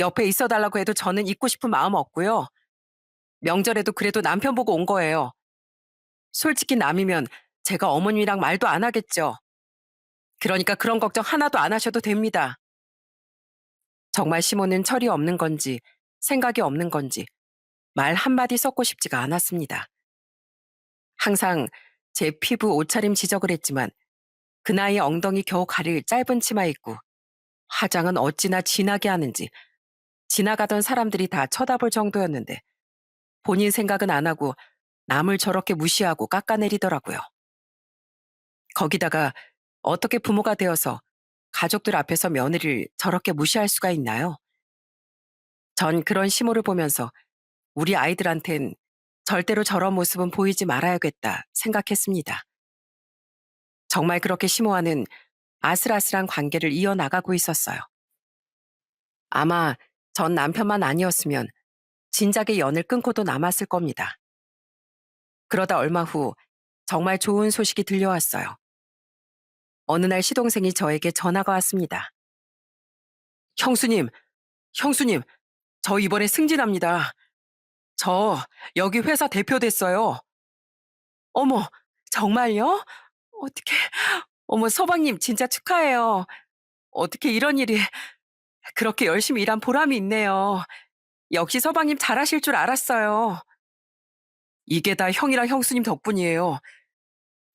옆에 있어달라고 해도 저는 있고 싶은 마음 없고요. 명절에도 그래도 남편 보고 온 거예요. 솔직히 남이면 제가 어머님이랑 말도 안 하겠죠. 그러니까 그런 걱정 하나도 안 하셔도 됩니다. 정말 시모는 철이 없는 건지 생각이 없는 건지 말 한마디 섞고 싶지가 않았습니다. 항상 제 피부 옷차림 지적을 했지만 그 나이에 엉덩이 겨우 가릴 짧은 치마 입고 화장은 어찌나 진하게 하는지 지나가던 사람들이 다 쳐다볼 정도였는데 본인 생각은 안 하고 남을 저렇게 무시하고 깎아내리더라고요. 거기다가 어떻게 부모가 되어서 가족들 앞에서 며느리를 저렇게 무시할 수가 있나요? 전 그런 시모를 보면서 우리 아이들한텐 절대로 저런 모습은 보이지 말아야겠다 생각했습니다. 정말 그렇게 시모와는 아슬아슬한 관계를 이어나가고 있었어요. 아마 전 남편만 아니었으면 진작에 연을 끊고도 남았을 겁니다. 그러다 얼마 후 정말 좋은 소식이 들려왔어요. 어느 날 시동생이 저에게 전화가 왔습니다. 형수님, 형수님, 저 이번에 승진합니다. 저 여기 회사 대표 됐어요. 어머, 정말요? 어떻게, 어머, 서방님 진짜 축하해요. 어떻게 이런 일이 그렇게 열심히 일한 보람이 있네요. 역시 서방님 잘하실 줄 알았어요. 이게 다 형이랑 형수님 덕분이에요.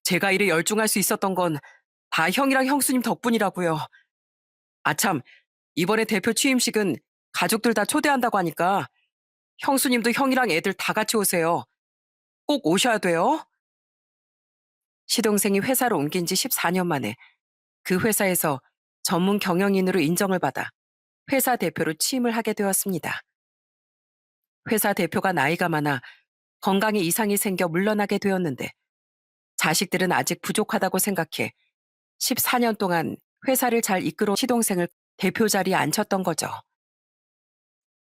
제가 일에 열중할 수 있었던 건 다 형이랑 형수님 덕분이라고요. 아참, 이번에 대표 취임식은 가족들 다 초대한다고 하니까 형수님도 형이랑 애들 다 같이 오세요. 꼭 오셔야 돼요. 시동생이 회사로 옮긴 지 14년 만에 그 회사에서 전문 경영인으로 인정을 받아 회사 대표로 취임을 하게 되었습니다. 회사 대표가 나이가 많아 건강에 이상이 생겨 물러나게 되었는데 자식들은 아직 부족하다고 생각해 14년 동안 회사를 잘 이끌어 시동생을 대표 자리에 앉혔던 거죠.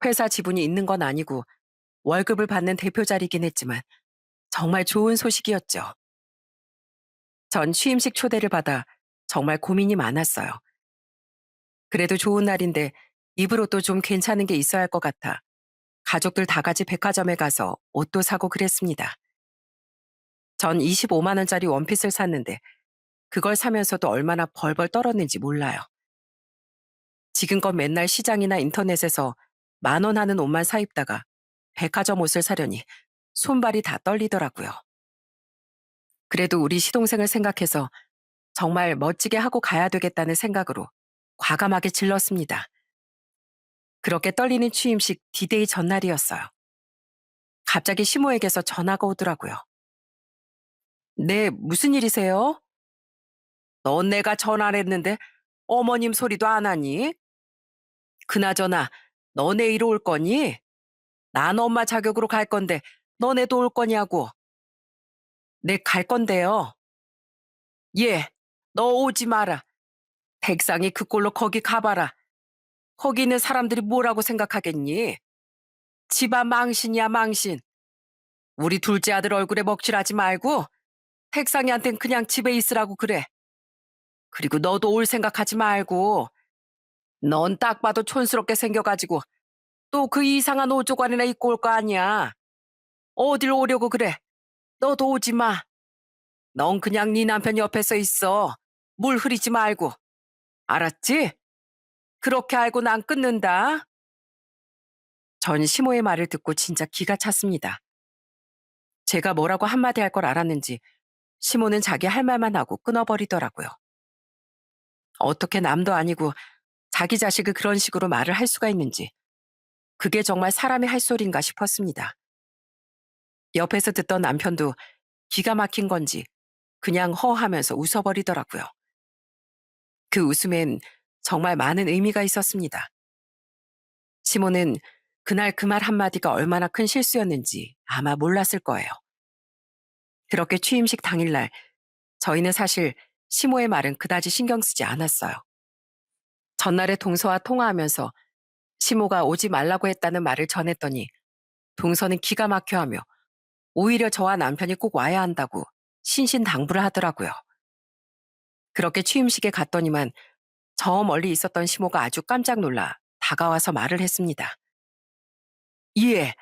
회사 지분이 있는 건 아니고 월급을 받는 대표 자리긴 했지만 정말 좋은 소식이었죠. 전 취임식 초대를 받아 정말 고민이 많았어요. 그래도 좋은 날인데 입을 옷도 좀 괜찮은 게 있어야 할 것 같아 가족들 다 같이 백화점에 가서 옷도 사고 그랬습니다. 전 25만 원짜리 원핏을 샀는데 그걸 사면서도 얼마나 벌벌 떨었는지 몰라요. 지금껏 맨날 시장이나 인터넷에서 10,000원 하는 옷만 사 입다가 백화점 옷을 사려니 손발이 다 떨리더라고요. 그래도 우리 시동생을 생각해서 정말 멋지게 하고 가야 되겠다는 생각으로 과감하게 질렀습니다. 그렇게 떨리는 취임식 디데이 전날이었어요. 갑자기 시모에게서 전화가 오더라고요. 네, 무슨 일이세요? 넌 내가 전화를 했는데 어머님 소리도 안 하니? 그나저나 너 내일 올 거니? 난 엄마 자격으로 갈 건데 너네도 올 거냐고. 네, 갈 건데요. 예, 너 오지 마라. 백상이 그꼴로 거기 가봐라. 거기 있는 사람들이 뭐라고 생각하겠니? 집안 망신이야, 망신. 우리 둘째 아들 얼굴에 먹칠하지 말고 백상이한텐 그냥 집에 있으라고 그래. 그리고 너도 올 생각하지 말고 넌 딱 봐도 촌스럽게 생겨가지고 또 그 이상한 옷조관이나 입고 올 거 아니야. 어딜 오려고 그래. 너도 오지 마. 넌 그냥 네 남편 옆에 서 있어. 물 흐리지 말고. 알았지? 그렇게 알고 난 끊는다. 전 시모의 말을 듣고 진짜 기가 찼습니다. 제가 뭐라고 한마디 할 걸 알았는지 시모는 자기 할 말만 하고 끊어버리더라고요. 어떻게 남도 아니고 자기 자식을 그런 식으로 말을 할 수가 있는지 그게 정말 사람이 할 소린가 싶었습니다. 옆에서 듣던 남편도 기가 막힌 건지 그냥 허하면서 웃어버리더라고요. 그 웃음엔 정말 많은 의미가 있었습니다. 시모는 그날 그 말 한마디가 얼마나 큰 실수였는지 아마 몰랐을 거예요. 그렇게 취임식 당일날 저희는 사실 시모의 말은 그다지 신경 쓰지 않았어요. 전날에 동서와 통화하면서 시모가 오지 말라고 했다는 말을 전했더니 동서는 기가 막혀하며 오히려 저와 남편이 꼭 와야 한다고 신신당부를 하더라고요. 그렇게 취임식에 갔더니만 저 멀리 있었던 시모가 아주 깜짝 놀라 다가와서 말을 했습니다. 예,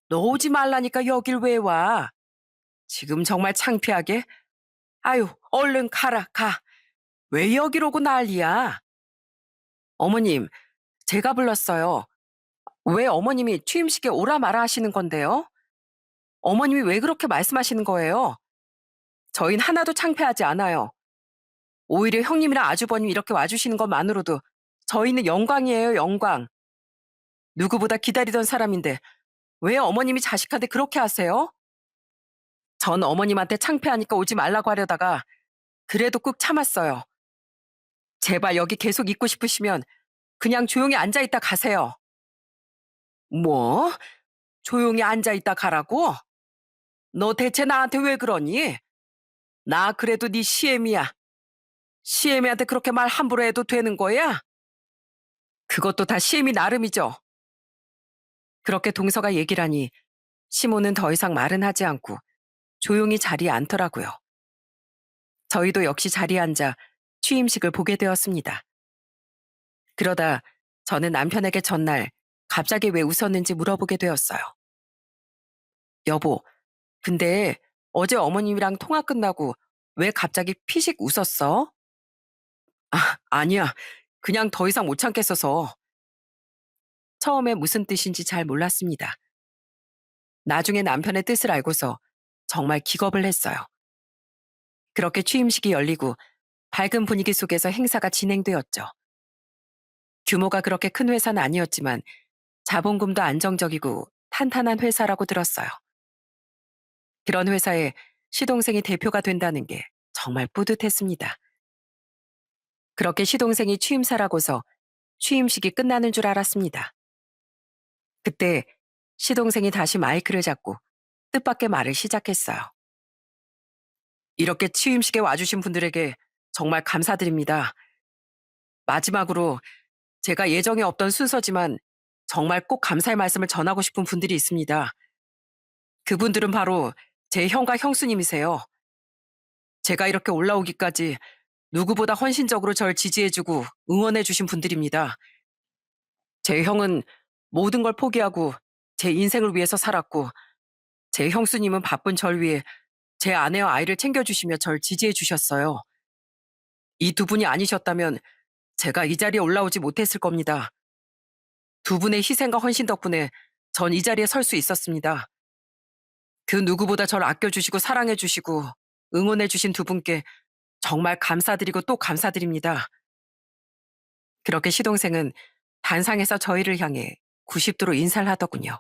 너 오지 말라니까 여길 왜 와? 지금 정말 창피하게? 아유, 얼른 가라, 가. 왜 여길 오고 난리야? 어머님, 제가 불렀어요. 왜 어머님이 취임식에 오라 마라 하시는 건데요? 어머님이 왜 그렇게 말씀하시는 거예요? 저흰 하나도 창피하지 않아요. 오히려 형님이랑 아주버님 이렇게 와주시는 것만으로도 저희는 영광이에요, 영광. 누구보다 기다리던 사람인데 왜 어머님이 자식한테 그렇게 하세요? 전 어머님한테 창피하니까 오지 말라고 하려다가 그래도 꾹 참았어요. 제발 여기 계속 있고 싶으시면 그냥 조용히 앉아있다 가세요. 뭐? 조용히 앉아있다 가라고? 너 대체 나한테 왜 그러니? 나 그래도 네 시애미야. 시애미한테 그렇게 말 함부로 해도 되는 거야? 그것도 다 시애미 나름이죠. 그렇게 동서가 얘기를 하니 시모는 더 이상 말은 하지 않고 조용히 자리에 앉더라고요. 저희도 역시 자리에 앉아 취임식을 보게 되었습니다. 그러다 저는 남편에게 전날 갑자기 왜 웃었는지 물어보게 되었어요. 여보, 근데 어제 어머님이랑 통화 끝나고 왜 갑자기 피식 웃었어? 아, 아니야. 그냥 더 이상 못 참겠어서. 처음에 무슨 뜻인지 잘 몰랐습니다. 나중에 남편의 뜻을 알고서 정말 기겁을 했어요. 그렇게 취임식이 열리고 밝은 분위기 속에서 행사가 진행되었죠. 규모가 그렇게 큰 회사는 아니었지만 자본금도 안정적이고 탄탄한 회사라고 들었어요. 그런 회사에 시동생이 대표가 된다는 게 정말 뿌듯했습니다. 그렇게 시동생이 취임사라고서 취임식이 끝나는 줄 알았습니다. 그때 시동생이 다시 마이크를 잡고 뜻밖의 말을 시작했어요. 이렇게 취임식에 와주신 분들에게 정말 감사드립니다. 마지막으로 제가 예정에 없던 순서지만 정말 꼭 감사의 말씀을 전하고 싶은 분들이 있습니다. 그분들은 바로 제 형과 형수님이세요. 제가 이렇게 올라오기까지 누구보다 헌신적으로 절 지지해주고 응원해주신 분들입니다. 제 형은 모든 걸 포기하고 제 인생을 위해서 살았고, 제 형수님은 바쁜 절 위해 제 아내와 아이를 챙겨주시며 절 지지해주셨어요. 이 두 분이 아니셨다면 제가 이 자리에 올라오지 못했을 겁니다. 두 분의 희생과 헌신 덕분에 전 이 자리에 설 수 있었습니다. 그 누구보다 저를 아껴주시고 사랑해주시고 응원해주신 두 분께 정말 감사드리고 또 감사드립니다. 그렇게 시동생은 단상에서 저희를 향해 90도로 인사를 하더군요.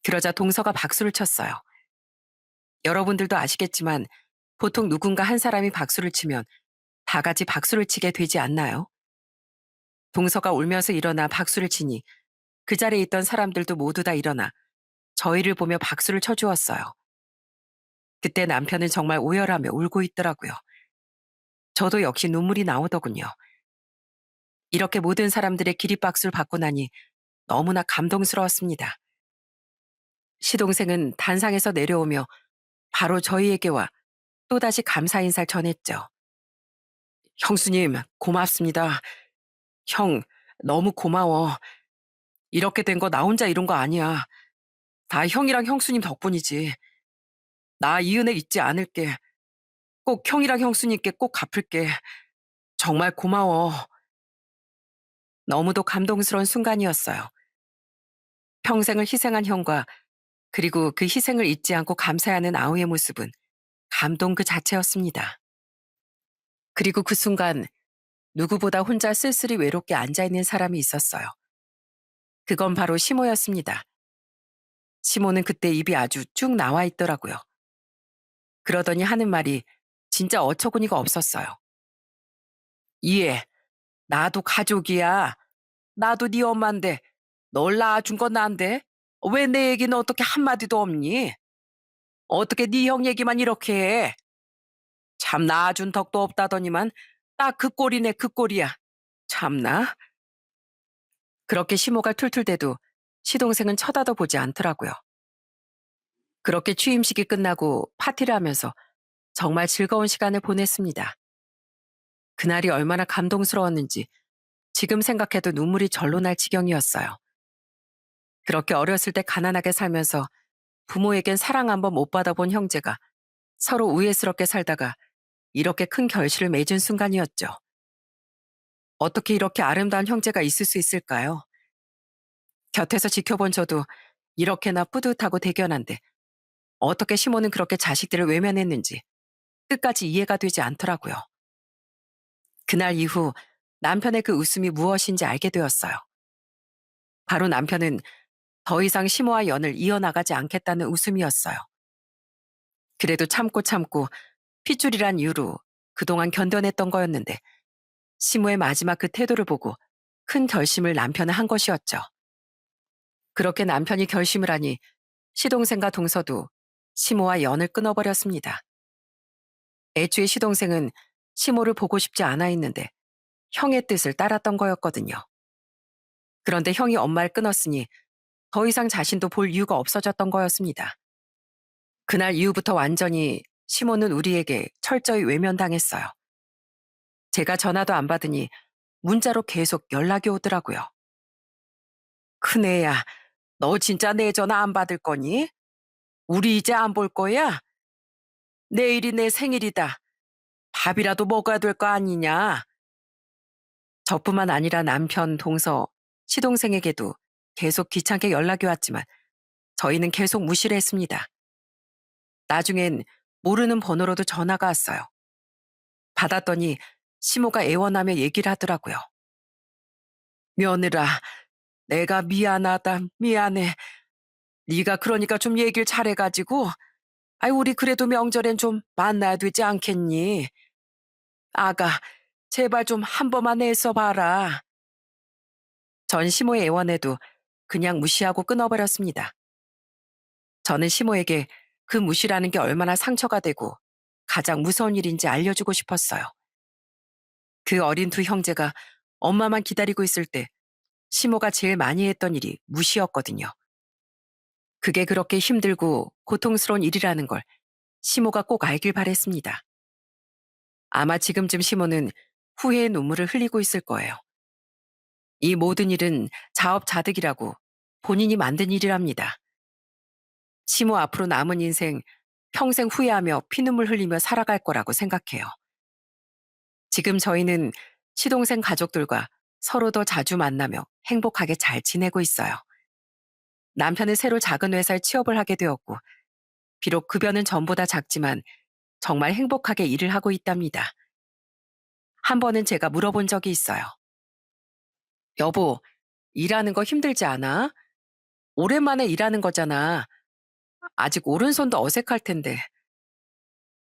그러자 동서가 박수를 쳤어요. 여러분들도 아시겠지만 보통 누군가 한 사람이 박수를 치면 다 같이 박수를 치게 되지 않나요? 동서가 울면서 일어나 박수를 치니 그 자리에 있던 사람들도 모두 다 일어나 저희를 보며 박수를 쳐주었어요. 그때 남편은 정말 오열하며 울고 있더라고요. 저도 역시 눈물이 나오더군요. 이렇게 모든 사람들의 기립박수를 받고 나니 너무나 감동스러웠습니다. 시동생은 단상에서 내려오며 바로 저희에게 와 또다시 감사 인사를 전했죠. 형수님, 고맙습니다. 형, 너무 고마워. 이렇게 된 거 나 혼자 이런 거 아니야. 다 형이랑 형수님 덕분이지. 나 이 은혜 잊지 않을게. 꼭 형이랑 형수님께 꼭 갚을게. 정말 고마워. 너무도 감동스러운 순간이었어요. 평생을 희생한 형과 그리고 그 희생을 잊지 않고 감사하는 아우의 모습은 감동 그 자체였습니다. 그리고 그 순간 누구보다 혼자 쓸쓸히 외롭게 앉아있는 사람이 있었어요. 그건 바로 시모였습니다. 시모는 그때 입이 아주 쭉 나와 있더라고요. 그러더니 하는 말이 진짜 어처구니가 없었어요. 이해, 나도 가족이야. 나도 네 엄마인데 널 낳아준 건 난데 왜 내 얘기는 어떻게 한마디도 없니? 어떻게 네 형 얘기만 이렇게 해? 참 낳아준 덕도 없다더니만 딱 그 꼴이네 그 꼴이야. 참나? 그렇게 시모가 툴툴대도 시동생은 쳐다도 보지 않더라고요. 그렇게 취임식이 끝나고 파티를 하면서 정말 즐거운 시간을 보냈습니다. 그날이 얼마나 감동스러웠는지 지금 생각해도 눈물이 절로 날 지경이었어요. 그렇게 어렸을 때 가난하게 살면서 부모에겐 사랑 한번 못 받아본 형제가 서로 우애스럽게 살다가 이렇게 큰 결실을 맺은 순간이었죠. 어떻게 이렇게 아름다운 형제가 있을 수 있을까요? 곁에서 지켜본 저도 이렇게나 뿌듯하고 대견한데 어떻게 시모는 그렇게 자식들을 외면했는지 끝까지 이해가 되지 않더라고요. 그날 이후 남편의 그 웃음이 무엇인지 알게 되었어요. 바로 남편은 더 이상 시모와 연을 이어나가지 않겠다는 웃음이었어요. 그래도 참고 참고 핏줄이란 이유로 그동안 견뎌냈던 거였는데 시모의 마지막 그 태도를 보고 큰 결심을 남편은 한 것이었죠. 그렇게 남편이 결심을 하니 시동생과 동서도 시모와 연을 끊어버렸습니다. 애초에 시동생은 시모를 보고 싶지 않아 했는데 형의 뜻을 따랐던 거였거든요. 그런데 형이 엄마를 끊었으니 더 이상 자신도 볼 이유가 없어졌던 거였습니다. 그날 이후부터 완전히 시모는 우리에게 철저히 외면당했어요. 제가 전화도 안 받으니 문자로 계속 연락이 오더라고요. 큰애야, 너 진짜 내 전화 안 받을 거니? 우리 이제 안 볼 거야? 내일이 내 생일이다. 밥이라도 먹어야 될 거 아니냐? 저뿐만 아니라 남편, 동서, 시동생에게도 계속 귀찮게 연락이 왔지만 저희는 계속 무시를 했습니다. 나중엔 모르는 번호로도 전화가 왔어요. 받았더니 시모가 애원하며 얘기를 하더라고요. 며느라, 내가 미안하다, 미안해. 네가 그러니까 좀 얘기를 잘해가지고, 아이 우리 그래도 명절엔 좀 만나야 되지 않겠니? 아가, 제발 좀 한 번만 애써 봐라. 전 시모의 애원에도 그냥 무시하고 끊어버렸습니다. 저는 시모에게 그 무시라는 게 얼마나 상처가 되고 가장 무서운 일인지 알려주고 싶었어요. 그 어린 두 형제가 엄마만 기다리고 있을 때 시모가 제일 많이 했던 일이 무시였거든요. 그게 그렇게 힘들고 고통스러운 일이라는 걸 시모가 꼭 알길 바랬습니다. 아마 지금쯤 시모는 후회의 눈물을 흘리고 있을 거예요. 이 모든 일은 자업자득이라고 본인이 만든 일이랍니다. 시모 앞으로 남은 인생 평생 후회하며 피눈물 흘리며 살아갈 거라고 생각해요. 지금 저희는 시동생 가족들과 서로 더 자주 만나며 행복하게 잘 지내고 있어요. 남편은 새로 작은 회사에 취업을 하게 되었고, 비록 급여는 전보다 작지만 정말 행복하게 일을 하고 있답니다. 한 번은 제가 물어본 적이 있어요. 여보, 일하는 거 힘들지 않아? 오랜만에 일하는 거잖아. 아직 오른손도 어색할 텐데.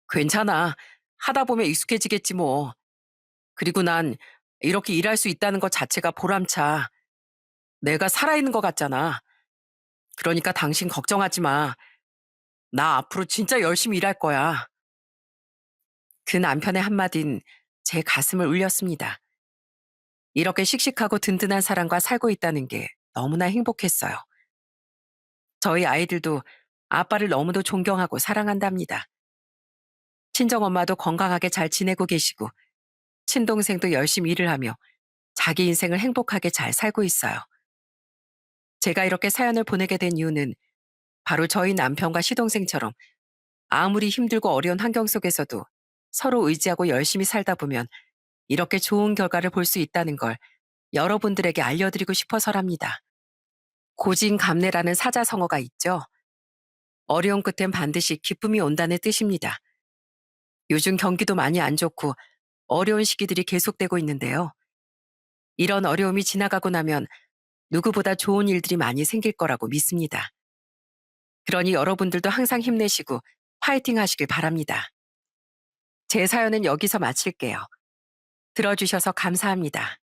괜찮아. 하다 보면 익숙해지겠지 뭐. 그리고 난 이렇게 일할 수 있다는 것 자체가 보람차. 내가 살아있는 것 같잖아. 그러니까 당신 걱정하지 마. 나 앞으로 진짜 열심히 일할 거야. 그 남편의 한마디는 제 가슴을 울렸습니다. 이렇게 씩씩하고 든든한 사람과 살고 있다는 게 너무나 행복했어요. 저희 아이들도 아빠를 너무도 존경하고 사랑한답니다. 친정엄마도 건강하게 잘 지내고 계시고, 친동생도 열심히 일을 하며 자기 인생을 행복하게 잘 살고 있어요. 제가 이렇게 사연을 보내게 된 이유는 바로 저희 남편과 시동생처럼 아무리 힘들고 어려운 환경 속에서도 서로 의지하고 열심히 살다 보면 이렇게 좋은 결과를 볼 수 있다는 걸 여러분들에게 알려드리고 싶어서랍니다. 고진감래라는 사자성어가 있죠. 어려운 끝엔 반드시 기쁨이 온다는 뜻입니다. 요즘 경기도 많이 안 좋고 어려운 시기들이 계속되고 있는데요. 이런 어려움이 지나가고 나면 누구보다 좋은 일들이 많이 생길 거라고 믿습니다. 그러니 여러분들도 항상 힘내시고 파이팅 하시길 바랍니다. 제 사연은 여기서 마칠게요. 들어주셔서 감사합니다.